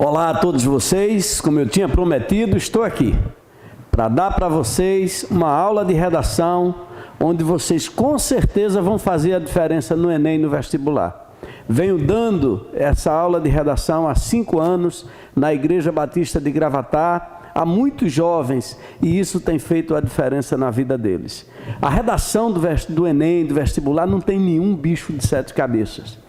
Olá a todos vocês, como eu tinha prometido, estou aqui para dar para vocês uma aula de redação, onde vocês com certeza vão fazer a diferença no Enem e no vestibular. Venho dando essa aula de redação há 5 anos na Igreja Batista de Gravatá, a muitos jovens, e isso tem feito a diferença na vida deles. A redação do Enem, do vestibular, não tem nenhum bicho de 7 cabeças.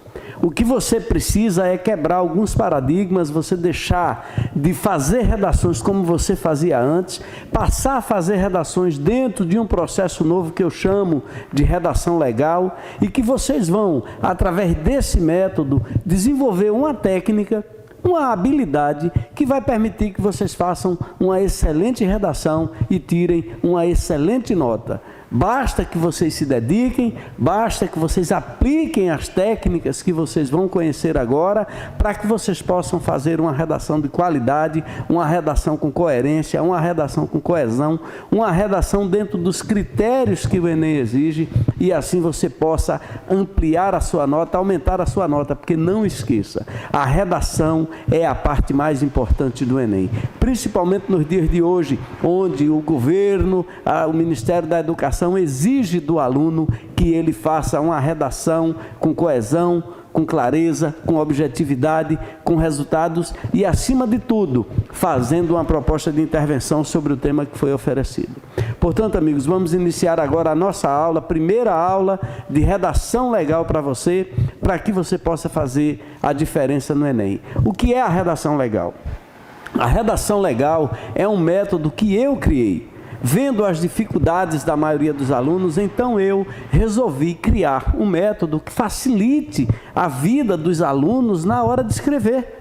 O que você precisa é quebrar alguns paradigmas, você deixar de fazer redações como você fazia antes, passar a fazer redações dentro de um processo novo que eu chamo de redação legal, e que vocês vão, através desse método, desenvolver uma técnica, uma habilidade que vai permitir que vocês façam uma excelente redação e tirem uma excelente nota. Basta que vocês se dediquem, basta que vocês apliquem as técnicas que vocês vão conhecer agora, para que vocês possam fazer uma redação de qualidade, uma redação com coerência, uma redação com coesão, uma redação dentro dos critérios que o Enem exige, e assim você possa ampliar a sua nota, aumentar a sua nota, porque não esqueça, a redação é a parte mais importante do Enem, principalmente nos dias de hoje, onde o governo, o Ministério da Educação exige do aluno que ele faça uma redação com coesão, com clareza, com objetividade, com resultados e, acima de tudo, fazendo uma proposta de intervenção sobre o tema que foi oferecido. Portanto, amigos, vamos iniciar agora a nossa aula, primeira aula de redação legal para você, para que você possa fazer a diferença no Enem. O que é a redação legal? A redação legal é um método que eu criei. Vendo as dificuldades da maioria dos alunos, então eu resolvi criar um método que facilite a vida dos alunos na hora de escrever.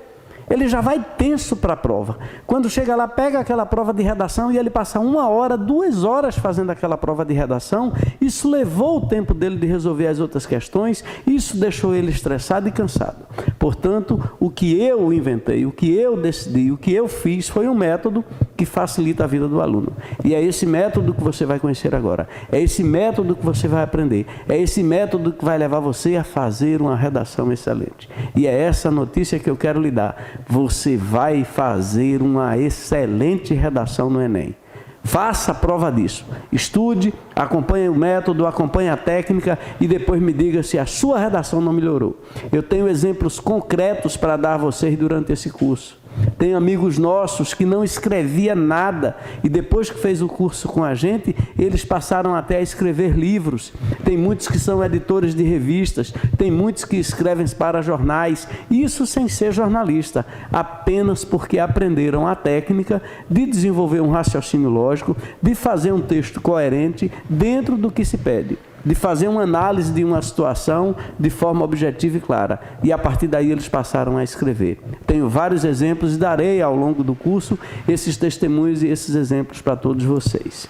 Ele já vai tenso para a prova. Quando chega lá, pega aquela prova de redação e ele passa 1 hora, 2 horas fazendo aquela prova de redação. Isso levou o tempo dele de resolver as outras questões, isso deixou ele estressado e cansado. Portanto, o que eu inventei, o que eu decidi, o que eu fiz foi um método que facilita a vida do aluno. E é esse método que você vai conhecer agora. É esse método que você vai aprender. É esse método que vai levar você a fazer uma redação excelente. E é essa notícia que eu quero lhe dar. Você vai fazer uma excelente redação no Enem. Faça a prova disso. Estude, acompanhe o método, acompanhe a técnica e depois me diga se a sua redação não melhorou. Eu tenho exemplos concretos para dar a vocês durante esse curso. Tem amigos nossos que não escrevia nada e depois que fez o curso com a gente, eles passaram até a escrever livros. Tem muitos que são editores de revistas, tem muitos que escrevem para jornais, isso sem ser jornalista, apenas porque aprenderam a técnica de desenvolver um raciocínio lógico, de fazer um texto coerente dentro do que se pede, de fazer uma análise de uma situação de forma objetiva e clara. E a partir daí eles passaram a escrever. Tenho vários exemplos e darei ao longo do curso esses testemunhos e esses exemplos para todos vocês.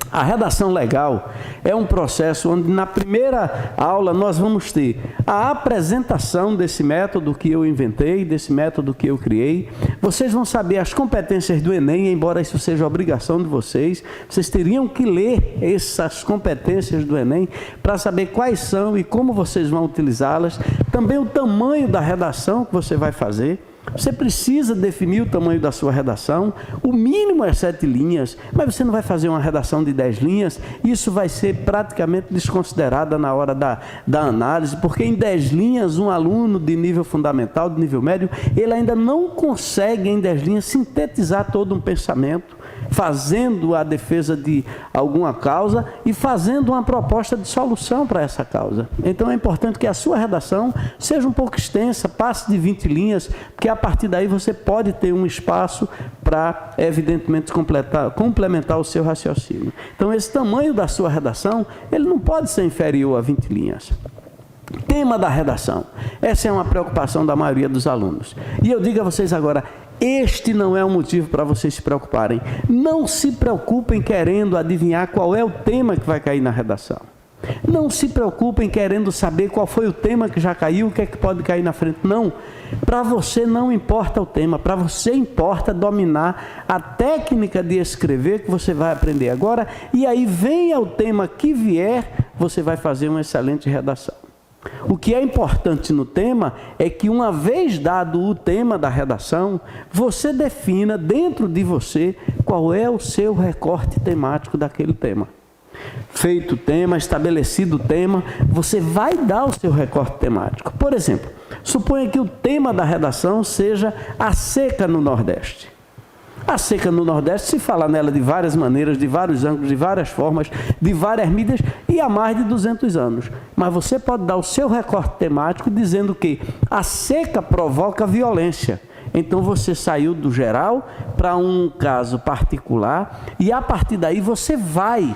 A redação legal é um processo onde na primeira aula nós vamos ter a apresentação desse método que eu inventei, desse método que eu criei. Vocês vão saber as competências do Enem, embora isso seja obrigação de vocês. Vocês teriam que ler essas competências do Enem para saber quais são e como vocês vão utilizá-las. Também o tamanho da redação que você vai fazer. Você precisa definir o tamanho da sua redação, o mínimo é 7 linhas, mas você não vai fazer uma redação de 10 linhas, isso vai ser praticamente desconsiderado na hora da análise, porque em 10 linhas um aluno de nível fundamental, de nível médio, ele ainda não consegue em 10 linhas sintetizar todo um pensamento, fazendo a defesa de alguma causa e fazendo uma proposta de solução para essa causa. Então é importante que a sua redação seja um pouco extensa, passe de 20 linhas, porque a partir daí você pode ter um espaço para, evidentemente, complementar o seu raciocínio. Então esse tamanho da sua redação, ele não pode ser inferior a 20 linhas. Tema da redação. Essa é uma preocupação da maioria dos alunos. E eu digo a vocês agora, este não é um motivo para vocês se preocuparem. Não se preocupem querendo adivinhar qual é o tema que vai cair na redação. Não se preocupem querendo saber qual foi o tema que já caiu, o que é que pode cair na frente. Não. Para você não importa o tema, para você importa dominar a técnica de escrever que você vai aprender agora, e aí venha o tema que vier, você vai fazer uma excelente redação. O que é importante no tema é que, uma vez dado o tema da redação, você defina dentro de você qual é o seu recorte temático daquele tema. Feito o tema, estabelecido o tema, você vai dar o seu recorte temático. Por exemplo, suponha que o tema da redação seja a seca no Nordeste. A seca no Nordeste se fala nela de várias maneiras, de vários ângulos, de várias formas, de várias mídias e há mais de 200 anos. Mas você pode dar o seu recorte temático dizendo que a seca provoca violência. Então você saiu do geral para um caso particular e a partir daí você vai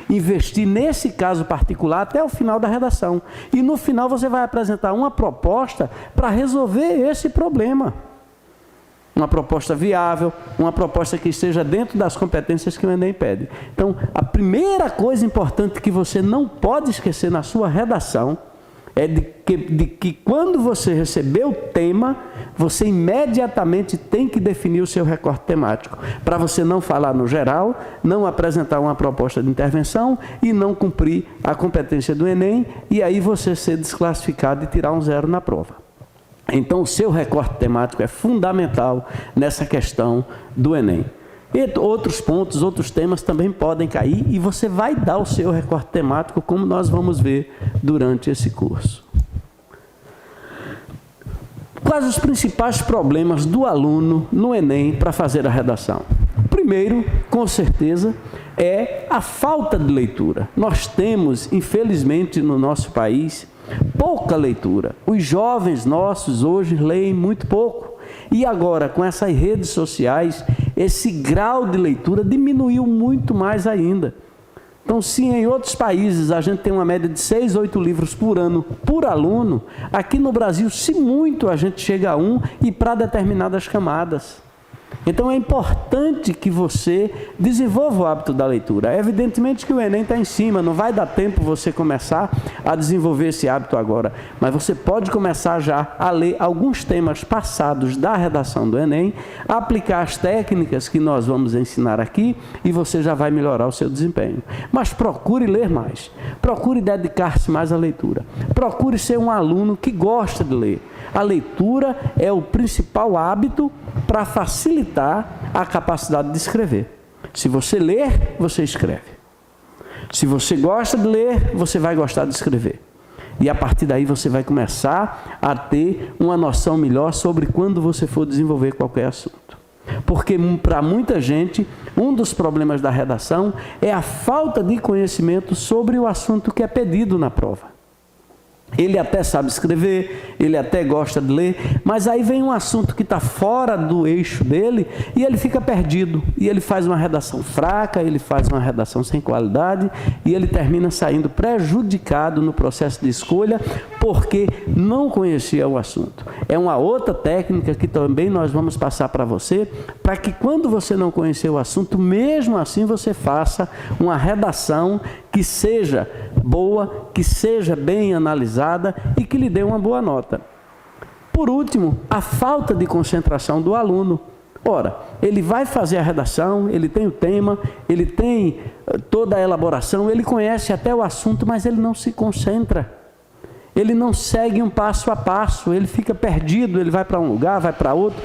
investir nesse caso particular até o final da redação. E no final você vai apresentar uma proposta para resolver esse problema. Uma proposta viável, uma proposta que esteja dentro das competências que o Enem pede. Então, a primeira coisa importante que você não pode esquecer na sua redação é de que quando você receber o tema, você imediatamente tem que definir o seu recorte temático, para você não falar no geral, não apresentar uma proposta de intervenção e não cumprir a competência do Enem, e aí você ser desclassificado e tirar um 0 na prova. Então, o seu recorte temático é fundamental nessa questão do Enem. E outros pontos, outros temas também podem cair e você vai dar o seu recorte temático, como nós vamos ver durante esse curso. Quais os principais problemas do aluno no Enem para fazer a redação? Primeiro, com certeza, é a falta de leitura. Nós temos, infelizmente, no nosso país, pouca leitura. Os jovens nossos hoje leem muito pouco. E agora, com essas redes sociais, esse grau de leitura diminuiu muito mais ainda. Então, se em outros países a gente tem uma média de 6, 8 livros por ano por aluno, aqui no Brasil, se muito, a gente chega a 1 e para determinadas camadas. Então, é importante que você desenvolva o hábito da leitura. Evidentemente que o Enem está em cima, não vai dar tempo você começar a desenvolver esse hábito agora, mas você pode começar já a ler alguns temas passados da redação do Enem, aplicar as técnicas que nós vamos ensinar aqui e você já vai melhorar o seu desempenho. Mas procure ler mais, procure dedicar-se mais à leitura, procure ser um aluno que gosta de ler. A leitura é o principal hábito para facilitar a capacidade de escrever. Se você ler, você escreve. Se você gosta de ler, você vai gostar de escrever. E a partir daí você vai começar a ter uma noção melhor sobre quando você for desenvolver qualquer assunto. Porque para muita gente, um dos problemas da redação é a falta de conhecimento sobre o assunto que é pedido na prova. Ele até sabe escrever, ele até gosta de ler, mas aí vem um assunto que está fora do eixo dele e ele fica perdido. E ele faz uma redação fraca, ele faz uma redação sem qualidade e ele termina saindo prejudicado no processo de escolha porque não conhecia o assunto. É uma outra técnica que também nós vamos passar para você, para que quando você não conhecer o assunto, mesmo assim você faça uma redação que seja boa, que seja bem analisada e que lhe dê uma boa nota. Por último, a falta de concentração do aluno. Ora, ele vai fazer a redação, ele tem o tema, ele tem toda a elaboração, ele conhece até o assunto, mas ele não se concentra. Ele não segue um passo a passo, ele fica perdido, ele vai para um lugar, vai para outro,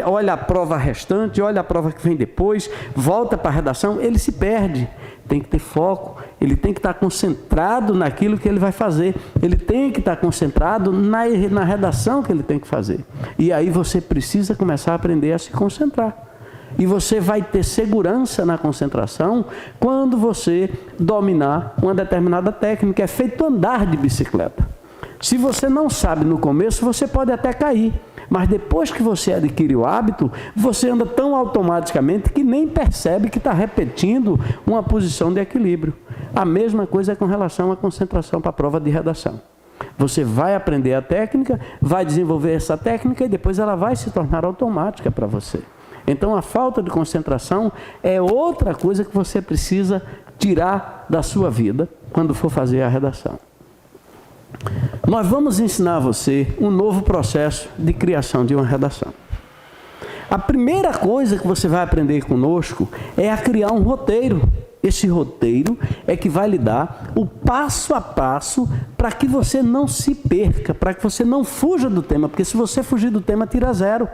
olha a prova restante, olha a prova que vem depois, volta para a redação, ele se perde. Tem que ter foco, ele tem que estar concentrado naquilo que ele vai fazer, ele tem que estar concentrado na redação que ele tem que fazer. E aí você precisa começar a aprender a se concentrar. E você vai ter segurança na concentração quando você dominar uma determinada técnica. É feito andar de bicicleta. Se você não sabe no começo, você pode até cair. Mas depois que você adquire o hábito, você anda tão automaticamente que nem percebe que está repetindo uma posição de equilíbrio. A mesma coisa é com relação à concentração para a prova de redação. Você vai aprender a técnica, vai desenvolver essa técnica e depois ela vai se tornar automática para você. Então a falta de concentração é outra coisa que você precisa tirar da sua vida quando for fazer a redação. Nós vamos ensinar a você um novo processo de criação de uma redação. A primeira coisa que você vai aprender conosco é a criar um roteiro. Esse roteiro é que vai lhe dar o passo a passo para que você não se perca, para que você não fuja do tema, porque se você fugir do tema, tira 0.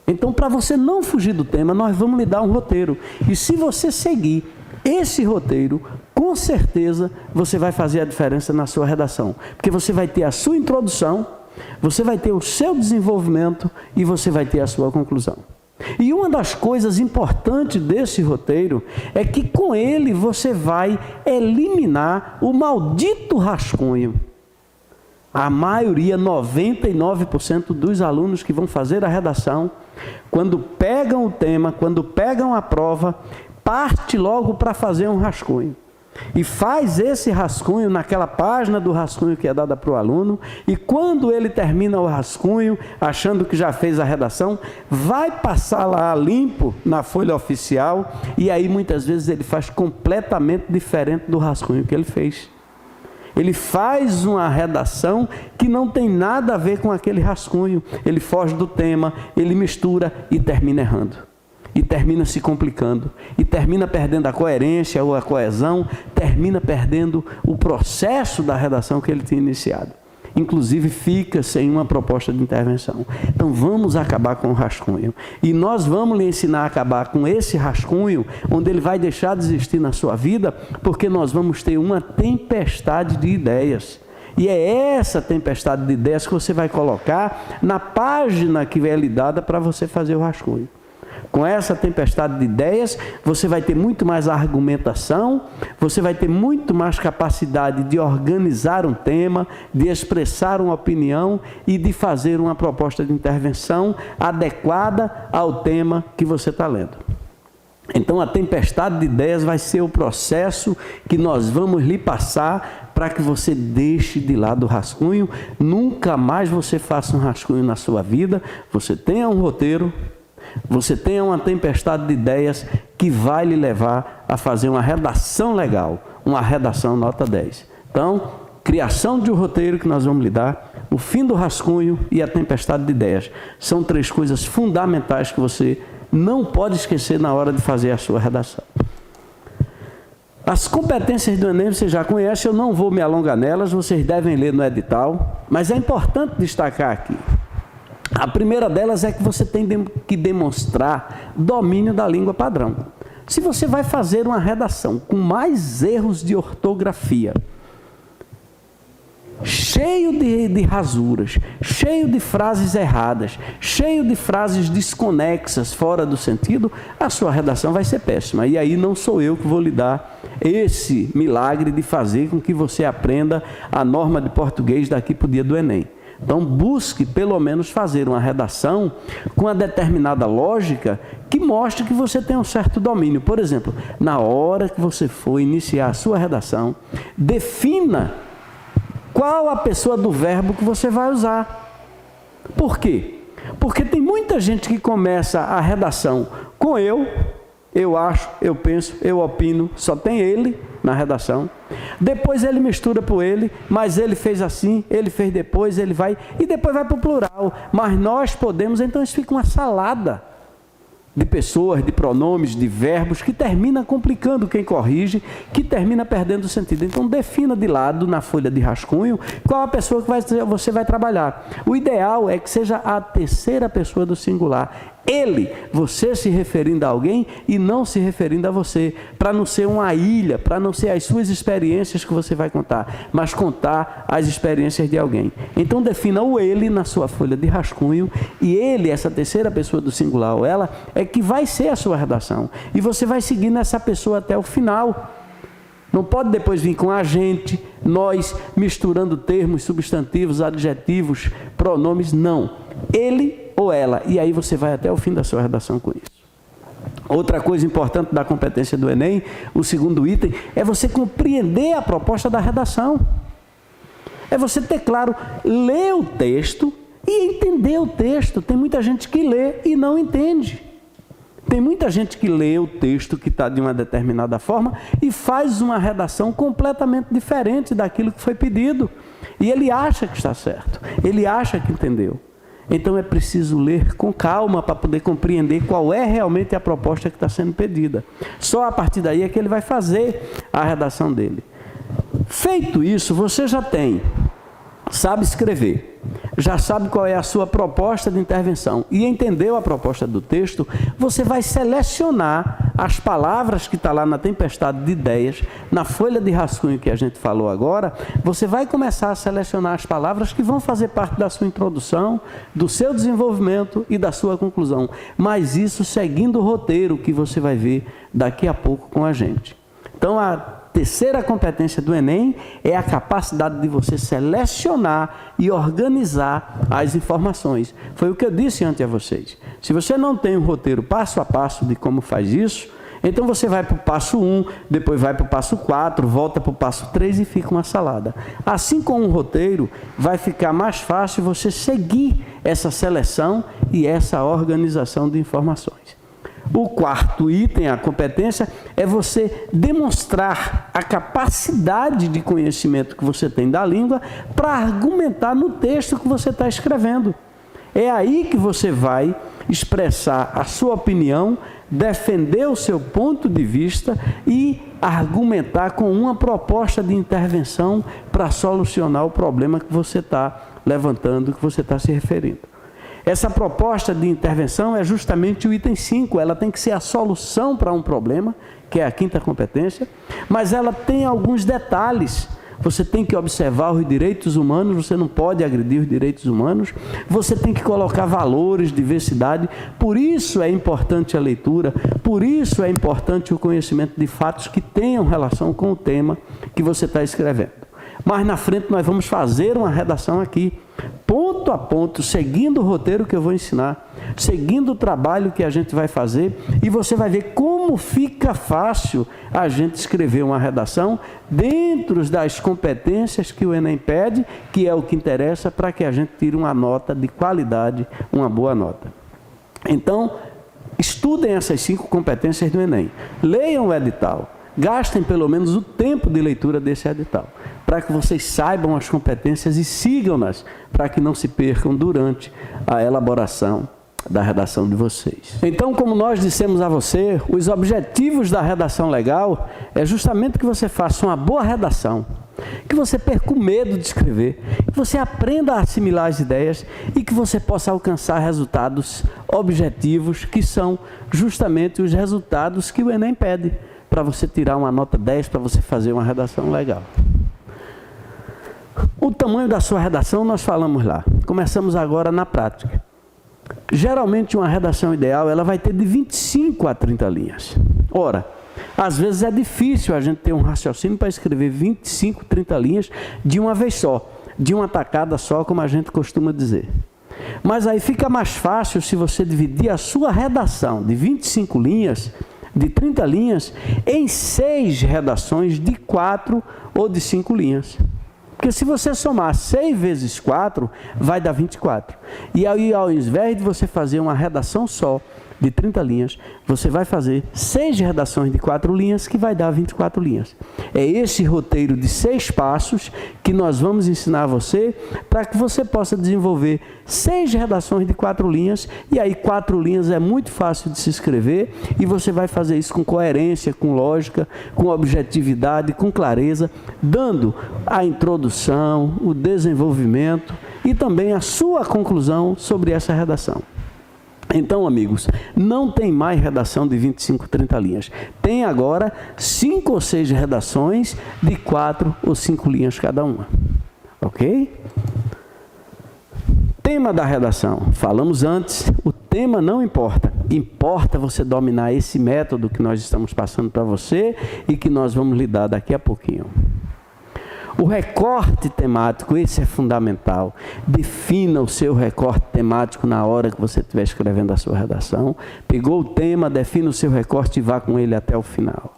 Então, para você não fugir do tema, nós vamos lhe dar um roteiro. E se você seguir esse roteiro, com certeza você vai fazer a diferença na sua redação. Porque você vai ter a sua introdução, você vai ter o seu desenvolvimento e você vai ter a sua conclusão. E uma das coisas importantes desse roteiro é que com ele você vai eliminar o maldito rascunho. A maioria, 99% dos alunos que vão fazer a redação, quando pegam o tema, quando pegam a prova, parte logo para fazer um rascunho. E faz esse rascunho naquela página do rascunho que é dada para o aluno, e quando ele termina o rascunho, achando que já fez a redação, vai passar lá limpo na folha oficial, e aí muitas vezes ele faz completamente diferente do rascunho que ele fez. Ele faz uma redação que não tem nada a ver com aquele rascunho, ele foge do tema, ele mistura e termina errando. E termina se complicando, e termina perdendo a coerência ou a coesão, termina perdendo o processo da redação que ele tinha iniciado. Inclusive fica sem uma proposta de intervenção. Então vamos acabar com o rascunho. E nós vamos lhe ensinar a acabar com esse rascunho, onde ele vai deixar de existir na sua vida, porque nós vamos ter uma tempestade de ideias. E é essa tempestade de ideias que você vai colocar na página que é lhe dada para você fazer o rascunho. Com essa tempestade de ideias, você vai ter muito mais argumentação, você vai ter muito mais capacidade de organizar um tema, de expressar uma opinião e de fazer uma proposta de intervenção adequada ao tema que você está lendo. Então, a tempestade de ideias vai ser o processo que nós vamos lhe passar para que você deixe de lado o rascunho, nunca mais você faça um rascunho na sua vida, você tenha um roteiro, você tenha uma tempestade de ideias que vai lhe levar a fazer uma redação legal, uma redação nota 10. Então, criação de um roteiro que nós vamos lhe dar, o fim do rascunho e a tempestade de ideias. São 3 coisas fundamentais que você não pode esquecer na hora de fazer a sua redação. As competências do Enem você já conhece, eu não vou me alongar nelas, vocês devem ler no edital, mas é importante destacar aqui. A primeira delas é que você tem que demonstrar domínio da língua padrão. Se você vai fazer uma redação com mais erros de ortografia, cheio de rasuras, cheio de frases erradas, cheio de frases desconexas, fora do sentido, a sua redação vai ser péssima. E aí não sou eu que vou lhe dar esse milagre de fazer com que você aprenda a norma de português daqui para o dia do Enem. Então, busque pelo menos fazer uma redação com uma determinada lógica que mostre que você tem um certo domínio. Por exemplo, na hora que você for iniciar a sua redação, defina qual a pessoa do verbo que você vai usar. Por quê? Porque tem muita gente que começa a redação com eu acho, eu penso, eu opino, só tem ele na redação. Depois ele mistura por ele, mas ele fez assim, ele fez depois, ele vai, e depois vai para o plural. Mas nós podemos, então isso fica uma salada de pessoas, de pronomes, de verbos, que termina complicando quem corrige, que termina perdendo o sentido. Então defina de lado, na folha de rascunho, qual a pessoa que você vai trabalhar. O ideal é que seja a terceira pessoa do singular. Ele, você se referindo a alguém e não se referindo a você, para não ser uma ilha, para não ser as suas experiências que você vai contar, mas contar as experiências de alguém. Então defina o ele na sua folha de rascunho, e ele, essa terceira pessoa do singular, ou ela, é que vai ser a sua redação. E você vai seguir nessa pessoa até o final. Não pode depois vir com a gente, nós, misturando termos, substantivos, adjetivos, pronomes, não. Ele ou ela, e aí você vai até o fim da sua redação com isso. Outra coisa importante da competência do Enem, o segundo item, é você compreender a proposta da redação. É você ter claro, ler o texto e entender o texto. Tem muita gente que lê e não entende. Tem muita gente que lê o texto que está de uma determinada forma e faz uma redação completamente diferente daquilo que foi pedido. E ele acha que está certo, ele acha que entendeu. Então é preciso ler com calma para poder compreender qual é realmente a proposta que está sendo pedida. Só a partir daí é que ele vai fazer a redação dele. Feito isso, você já sabe escrever, já sabe qual é a sua proposta de intervenção e entendeu a proposta do texto, você vai selecionar as palavras que está lá na tempestade de ideias, na folha de rascunho que a gente falou agora, você vai começar a selecionar as palavras que vão fazer parte da sua introdução, do seu desenvolvimento e da sua conclusão, mas isso seguindo o roteiro que você vai ver daqui a pouco com a gente. Então, a terceira competência do Enem é a capacidade de você selecionar e organizar as informações. Foi o que eu disse antes a vocês. Se você não tem um roteiro passo a passo de como faz isso, então você vai para o passo 1, depois vai para o passo 4, volta para o passo 3 e fica uma salada. Assim com um roteiro, vai ficar mais fácil você seguir essa seleção e essa organização de informações. O quarto item, a competência, é você demonstrar a capacidade de conhecimento que você tem da língua para argumentar no texto que você está escrevendo. É aí que você vai expressar a sua opinião, defender o seu ponto de vista e argumentar com uma proposta de intervenção para solucionar o problema que você está levantando, que você está se referindo. Essa proposta de intervenção é justamente o item 5, ela tem que ser a solução para um problema, que é a quinta competência, mas ela tem alguns detalhes. Você tem que observar os direitos humanos, você não pode agredir os direitos humanos, você tem que colocar valores, diversidade, por isso é importante a leitura, por isso é importante o conhecimento de fatos que tenham relação com o tema que você está escrevendo. Mas na frente nós vamos fazer uma redação aqui, ponto a ponto, seguindo o roteiro que eu vou ensinar, seguindo o trabalho que a gente vai fazer, e você vai ver como fica fácil a gente escrever uma redação dentro das competências que o Enem pede, que é o que interessa para que a gente tire uma nota de qualidade, uma boa nota. Então, estudem essas 5 competências do Enem, leiam o edital, gastem pelo menos o tempo de leitura desse edital, para que vocês saibam as competências e sigam-nas, para que não se percam durante a elaboração da redação de vocês. Então, como nós dissemos a você, os objetivos da redação legal é justamente que você faça uma boa redação, que você perca o medo de escrever, que você aprenda a assimilar as ideias e que você possa alcançar resultados objetivos, que são justamente os resultados que o Enem pede, para você tirar uma nota 10, para você fazer uma redação legal. O tamanho da sua redação nós falamos lá. Começamos agora na prática. Geralmente uma redação ideal ela vai ter de 25 a 30 linhas. Ora, às vezes é difícil a gente ter um raciocínio para escrever 25, 30 linhas de uma vez só, de uma tacada só, como a gente costuma dizer. Mas aí fica mais fácil se você dividir a sua redação de 25 linhas, de 30 linhas, em 6 redações de 4 ou de 5 linhas. Porque se você somar 6 vezes 4, vai dar 24. E aí, ao invés de você fazer uma redação só, de 30 linhas, você vai fazer 6 redações de 4 linhas, que vai dar 24 linhas. É esse roteiro de 6 passos que nós vamos ensinar a você, para que você possa desenvolver 6 redações de 4 linhas, e aí 4 linhas é muito fácil de se escrever, e você vai fazer isso com coerência, com lógica, com objetividade, com clareza, dando a introdução, o desenvolvimento, e também a sua conclusão sobre essa redação. Então, amigos, não tem mais redação de 25, 30 linhas. Tem agora 5 ou 6 redações de 4 ou 5 linhas cada uma. Ok? Tema da redação. Falamos antes, o tema não importa. Importa você dominar esse método que nós estamos passando para você e que nós vamos lidar daqui a pouquinho. O recorte temático, esse é fundamental. Defina o seu recorte temático na hora que você estiver escrevendo a sua redação. Pegou o tema, defina o seu recorte e vá com ele até o final.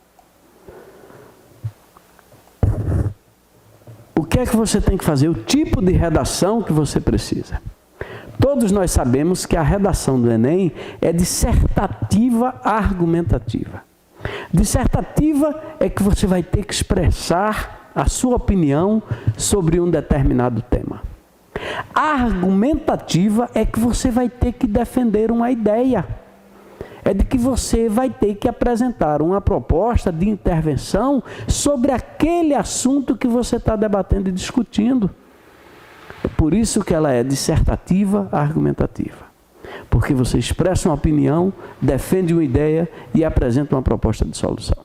O que é que você tem que fazer? O tipo de redação que você precisa. Todos nós sabemos que a redação do Enem é dissertativa argumentativa. Dissertativa é que você vai ter que expressar a sua opinião sobre um determinado tema. A argumentativa é que você vai ter que defender uma ideia. É de que você vai ter que apresentar uma proposta de intervenção sobre aquele assunto que você está debatendo e discutindo. É por isso que ela é dissertativa, argumentativa. Porque você expressa uma opinião, defende uma ideia e apresenta uma proposta de solução.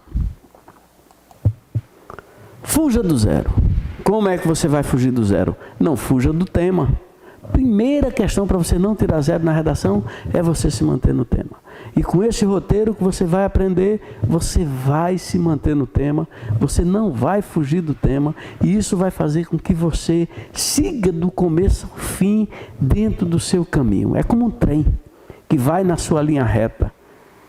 Fuja do zero. Como é que você vai fugir do zero? Não fuja do tema. Primeira questão para você não tirar zero na redação é você se manter no tema. E com esse roteiro que você vai aprender, você vai se manter no tema, você não vai fugir do tema, e isso vai fazer com que você siga do começo ao fim dentro do seu caminho. É como um trem que vai na sua linha reta.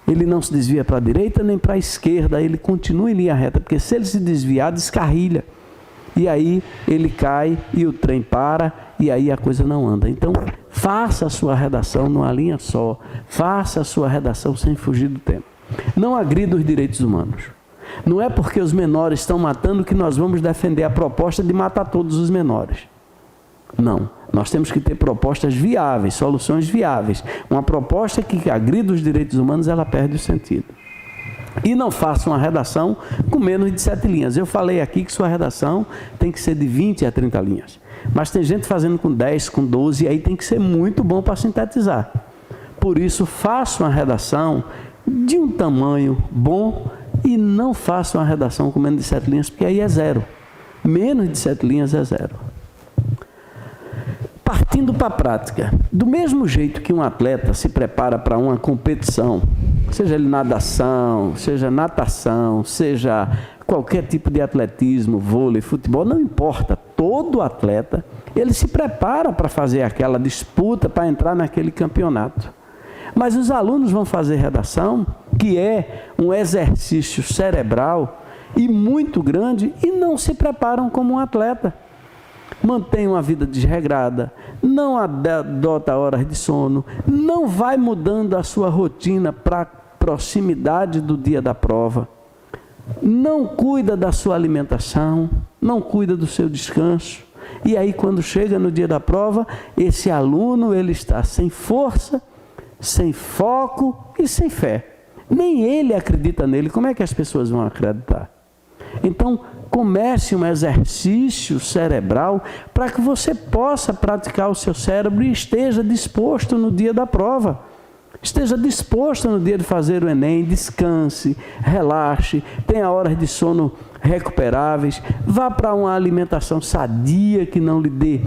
Ele não se desvia para a direita nem para a esquerda, ele continua em linha reta, porque se ele se desviar, descarrilha. E aí ele cai e o trem para e aí a coisa não anda. Então, faça a sua redação numa linha só. Faça a sua redação sem fugir do tema. Não agrida os direitos humanos. Não é porque os menores estão matando que nós vamos defender a proposta de matar todos os menores. Não. Nós temos que ter propostas viáveis, soluções viáveis. Uma proposta que agrida os direitos humanos, ela perde o sentido. E não faça uma redação com menos de 7 linhas. Eu falei aqui que sua redação tem que ser de 20 a 30 linhas. Mas tem gente fazendo com 10, com 12, e aí tem que ser muito bom para sintetizar. Por isso, faça uma redação de um tamanho bom e não faça uma redação com menos de 7 linhas, porque aí é zero. Menos de 7 linhas é zero. Partindo para a prática, do mesmo jeito que um atleta se prepara para uma competição, seja ele nadação, seja natação, seja qualquer tipo de atletismo, vôlei, futebol, não importa, todo atleta, ele se prepara para fazer aquela disputa, para entrar naquele campeonato. Mas os alunos vão fazer redação, que é um exercício cerebral e muito grande, e não se preparam como um atleta. Mantém uma vida desregrada, não adota horas de sono, não vai mudando a sua rotina para a proximidade do dia da prova, não cuida da sua alimentação, não cuida do seu descanso. E aí, quando chega no dia da prova, esse aluno ele está sem força, sem foco e sem fé. Nem ele acredita nele. Como é que as pessoas vão acreditar? Então, comece um exercício cerebral para que você possa praticar o seu cérebro e esteja disposto no dia da prova. Esteja disposto no dia de fazer o Enem, descanse, relaxe, tenha horas de sono recuperáveis, vá para uma alimentação sadia que não lhe dê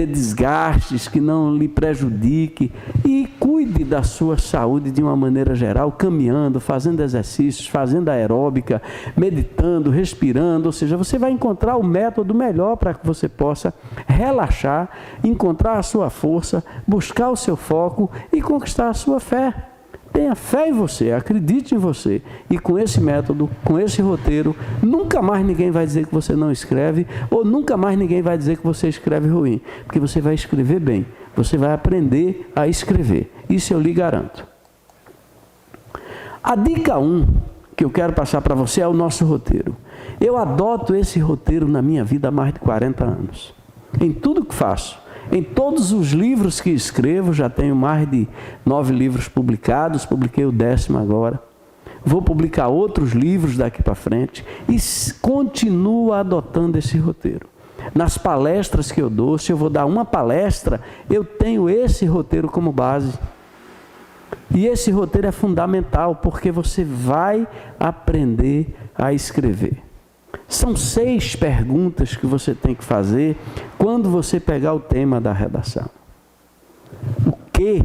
desgastes, que não lhe prejudique, e cuide da sua saúde de uma maneira geral, caminhando, fazendo exercícios, fazendo aeróbica, meditando, respirando, ou seja, você vai encontrar o método melhor para que você possa relaxar, encontrar a sua força, buscar o seu foco e conquistar a sua fé. Tenha fé em você, acredite em você. E com esse método, com esse roteiro, nunca mais ninguém vai dizer que você não escreve, ou nunca mais ninguém vai dizer que você escreve ruim. Porque você vai escrever bem, você vai aprender a escrever. Isso eu lhe garanto. A dica 1 que eu quero passar para você é o nosso roteiro. Eu adoto esse roteiro na minha vida há mais de 40 anos. Em tudo que faço. Em todos os livros que escrevo, já tenho mais de 9 livros publicados, publiquei o 10º agora. Vou publicar outros livros daqui para frente e continuo adotando esse roteiro. Nas palestras que eu dou, se eu vou dar uma palestra, eu tenho esse roteiro como base. E esse roteiro é fundamental, porque você vai aprender a escrever. São 6 perguntas que você tem que fazer quando você pegar o tema da redação. O que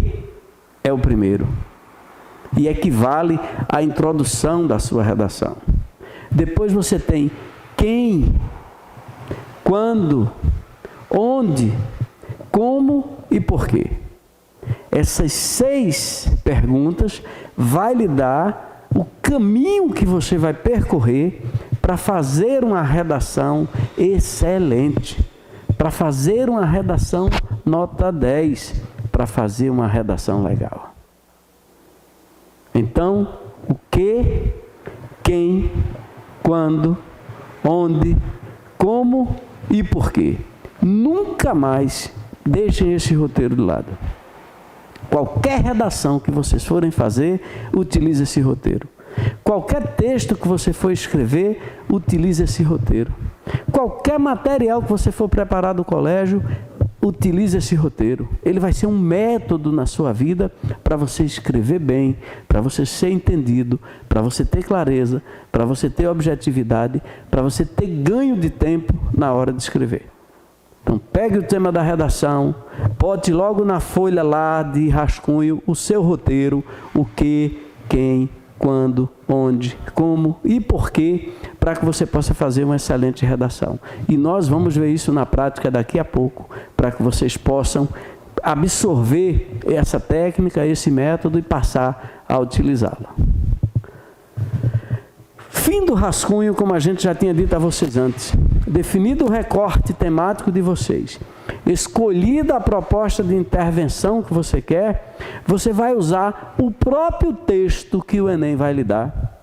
é o primeiro e equivale à introdução da sua redação. Depois você tem quem, quando, onde, como e porquê. Essas 6 perguntas vai lhe dar o caminho que você vai percorrer para fazer uma redação excelente, para fazer uma redação nota 10, para fazer uma redação legal. Então, o que, quem, quando, onde, como e porquê. Nunca mais deixem esse roteiro de lado. Qualquer redação que vocês forem fazer, utilize esse roteiro. Qualquer texto que você for escrever, utilize esse roteiro. Qualquer material que você for preparar do colégio, utilize esse roteiro. Ele vai ser um método na sua vida para você escrever bem, para você ser entendido, para você ter clareza, para você ter objetividade, para você ter ganho de tempo na hora de escrever. Então, pegue o tema da redação, bote logo na folha lá de rascunho o seu roteiro, o que, quem, quando, onde, como e porquê, para que você possa fazer uma excelente redação. E nós vamos ver isso na prática daqui a pouco, para que vocês possam absorver essa técnica, esse método e passar a utilizá-la. Fim do rascunho, como a gente já tinha dito a vocês antes. Definido o recorte temático de vocês, escolhida a proposta de intervenção que você quer, você vai usar o próprio texto que o Enem vai lhe dar,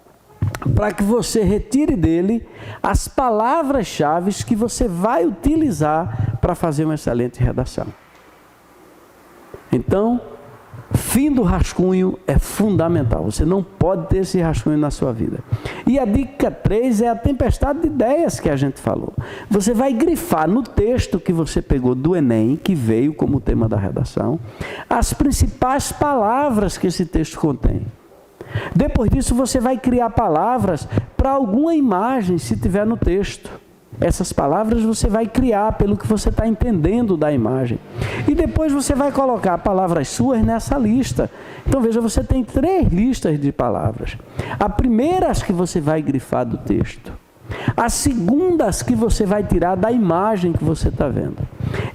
para que você retire dele as palavras-chave que você vai utilizar para fazer uma excelente redação. Então, fim do rascunho é fundamental. Você não pode ter esse rascunho na sua vida. E a dica 3 é a tempestade de ideias que a gente falou. Você vai grifar no texto que você pegou do Enem, que veio como tema da redação, as principais palavras que esse texto contém. Depois disso, você vai criar palavras para alguma imagem, se tiver no texto. Essas palavras você vai criar pelo que você está entendendo da imagem. E depois você vai colocar palavras suas nessa lista. Então veja, você tem 3 listas de palavras. A primeira, as que você vai grifar do texto. A segunda, as que você vai tirar da imagem que você está vendo.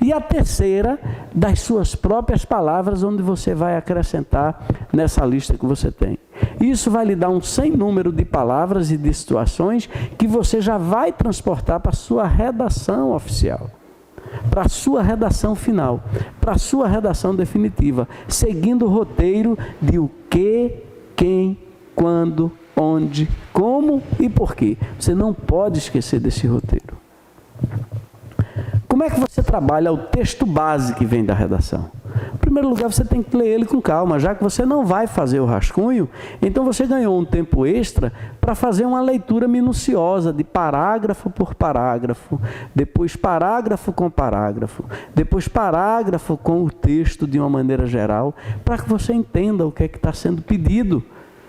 E a terceira, das suas próprias palavras, onde você vai acrescentar nessa lista que você tem. Isso vai lhe dar um sem número de palavras e de situações que você já vai transportar para a sua redação oficial, para a sua redação final, para a sua redação definitiva, seguindo o roteiro de o que, quem, quando, onde, como e porquê. Você não pode esquecer desse roteiro. Como é que você trabalha o texto base que vem da redação? Em primeiro lugar, você tem que ler ele com calma, já que você não vai fazer o rascunho, então você ganhou um tempo extra para fazer uma leitura minuciosa de parágrafo por parágrafo, depois parágrafo com parágrafo, depois parágrafo com o texto de uma maneira geral, para que você entenda o que é que está sendo pedido.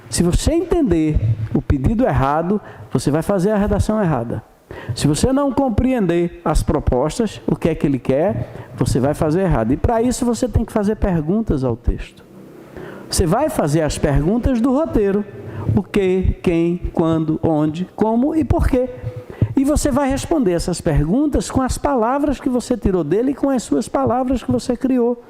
Se você entender o pedido errado, você vai fazer a redação errada. Se você não compreender as propostas, o que é que ele quer, você vai fazer errado. E para isso você tem que fazer perguntas ao texto. Você vai fazer as perguntas do roteiro. O que, quem, quando, onde, como e porquê. E você vai responder essas perguntas com as palavras que você tirou dele e com as suas palavras que você criou.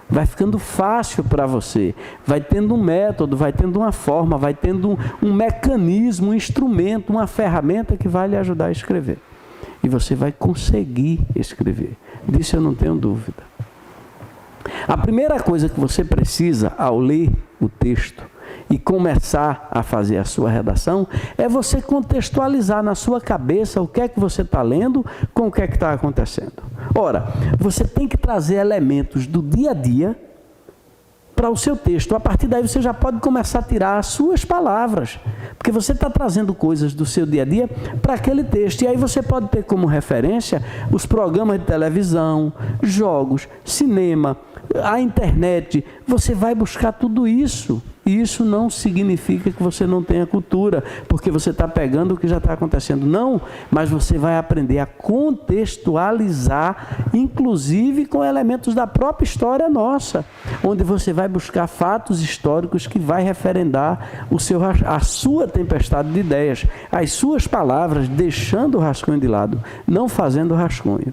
Vai ficando fácil para você, vai tendo um método, vai tendo uma forma, vai tendo um mecanismo, um instrumento, uma ferramenta que vai lhe ajudar a escrever. E você vai conseguir escrever. Disso eu não tenho dúvida. A primeira coisa que você precisa ao ler o texto e começar a fazer a sua redação é você contextualizar na sua cabeça o que é que você está lendo com o que é que está acontecendo. Ora, você tem que trazer elementos do dia a dia para o seu texto. A partir daí você já pode começar a tirar as suas palavras, porque você está trazendo coisas do seu dia a dia para aquele texto. E aí você pode ter como referência os programas de televisão, jogos, cinema, a internet. Você vai buscar tudo isso. E isso não significa que você não tenha cultura, porque você está pegando o que já está acontecendo. Não, mas você vai aprender a contextualizar, inclusive com elementos da própria história nossa, onde você vai buscar fatos históricos que vai referendar a sua tempestade de ideias, as suas palavras, deixando o rascunho de lado, não fazendo o rascunho.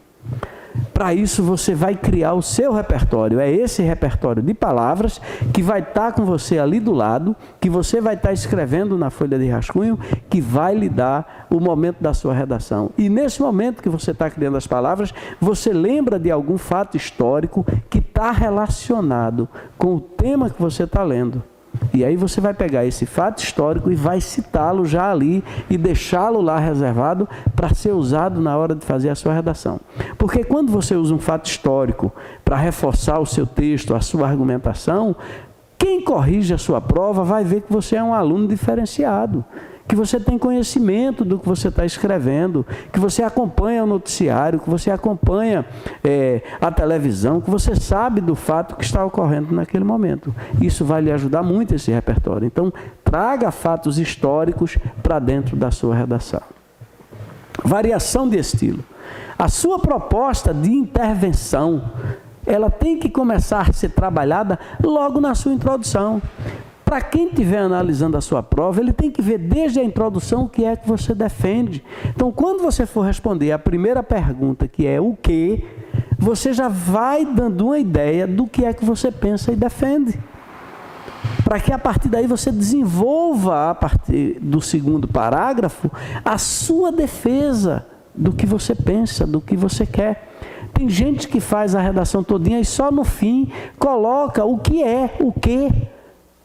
Para isso você vai criar o seu repertório. É esse repertório de palavras que vai estar com você ali do lado, que você vai estar escrevendo na folha de rascunho, que vai lhe dar o momento da sua redação. E nesse momento que você está criando as palavras, você lembra de algum fato histórico que está relacionado com o tema que você está lendo. E aí você vai pegar esse fato histórico e vai citá-lo já ali e deixá-lo lá reservado para ser usado na hora de fazer a sua redação. Porque quando você usa um fato histórico para reforçar o seu texto, a sua argumentação, quem corrige a sua prova vai ver que você é um aluno diferenciado, que você tem conhecimento do que você está escrevendo, que você acompanha o noticiário, que você acompanha a televisão, que você sabe do fato que está ocorrendo naquele momento. Isso vai lhe ajudar muito esse repertório. Então, traga fatos históricos para dentro da sua redação. Variação de estilo. A sua proposta de intervenção, ela tem que começar a ser trabalhada logo na sua introdução. Para quem estiver analisando a sua prova, ele tem que ver desde a introdução o que é que você defende. Então, quando você for responder a primeira pergunta, que é o quê, você já vai dando uma ideia do que é que você pensa e defende. Para que a partir daí você desenvolva, a partir do segundo parágrafo, a sua defesa do que você pensa, do que você quer. Tem gente que faz a redação todinha e só no fim coloca o que é, o quê.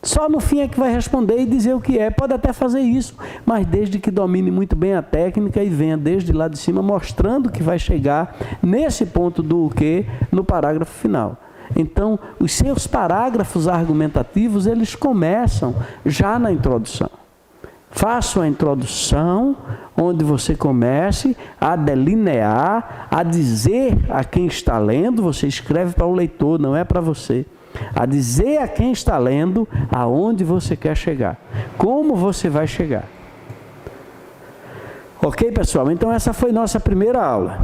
Só no fim é que vai responder e dizer o que é. Pode até fazer isso, mas desde que domine muito bem a técnica e venha desde lá de cima mostrando que vai chegar nesse ponto do o quê no parágrafo final. Então, os seus parágrafos argumentativos, eles começam já na introdução. Faça a introdução, onde você comece a delinear, a dizer a quem está lendo, você escreve para o leitor, não é para você. A dizer a quem está lendo aonde você quer chegar, como você vai chegar. Ok, pessoal? Então essa foi nossa primeira aula.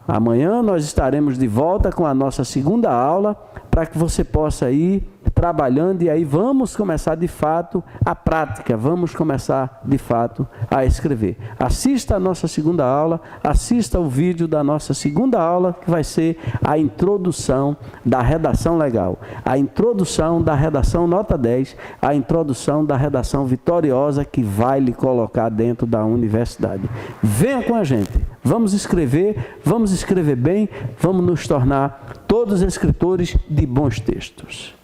Amanhã nós estaremos de volta com a nossa segunda aula, para que você possa ir trabalhando e aí vamos começar de fato a prática, vamos começar de fato a escrever. Assista a nossa segunda aula, assista o vídeo da nossa segunda aula, que vai ser a introdução da redação legal, a introdução da redação nota 10, a introdução da redação vitoriosa que vai lhe colocar dentro da universidade. Venha com a gente, vamos escrever bem, vamos nos tornar todos escritores de bons textos.